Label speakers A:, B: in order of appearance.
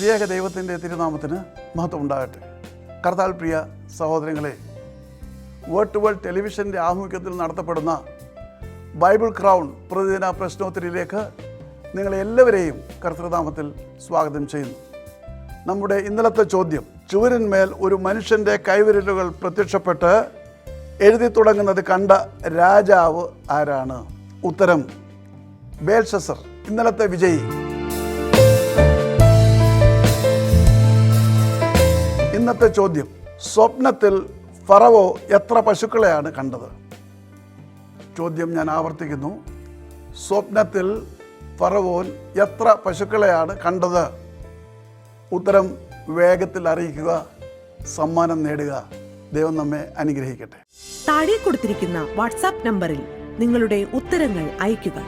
A: ത്രിയേക ദൈവത്തിൻ്റെ തിരുനാമത്തിന് മഹത്വം ഉണ്ടാകട്ടെ. കർത്താൽ പ്രിയ സഹോദരങ്ങളെ, വേർഡ് ടു വേൾഡ് ടെലിവിഷൻ്റെ ആഭിമുഖ്യത്തിൽ നടത്തപ്പെടുന്ന ബൈബിൾ ക്രൗൺ പ്രതിദിന പ്രശ്നോത്തരിയിലേക്ക് നിങ്ങളെല്ലാവരെയും കർത്തൃനാമത്തിൽ സ്വാഗതം ചെയ്യുന്നു. നമ്മുടെ ഇന്നലത്തെ ചോദ്യം, ചുവരിന്മേൽ ഒരു മനുഷ്യൻ്റെ കൈവിരലുകൾ പ്രത്യക്ഷപ്പെട്ട് എഴുതി തുടങ്ങുന്നത് കണ്ട രാജാവ് ആരാണ്? ഉത്തരം ബേൽഷസർ. ഇന്നലത്തെ വിജയി. ഇന്നത്തെ ചോദ്യം, സ്വപ്നത്തിൽ ഫറവോ എത്ര പശുക്കളെയാണ് കണ്ടത്? ചോദ്യം ഞാൻ ആവർത്തിക്കുന്നു, സ്വപ്നത്തിൽ ഫറവോൻ എത്ര പശുക്കളെയാണ് കണ്ടത്? ഉത്തരം വേഗത്തിൽ അറിയിക്കുക, സമ്മാനം നേടുക. ദൈവം നമ്മെ അനുഗ്രഹിക്കട്ടെ.
B: താഴെ കൊടുത്തിരിക്കുന്ന വാട്സാപ്പ് നമ്പറിൽ നിങ്ങളുടെ ഉത്തരങ്ങൾ അയയ്ക്കുക.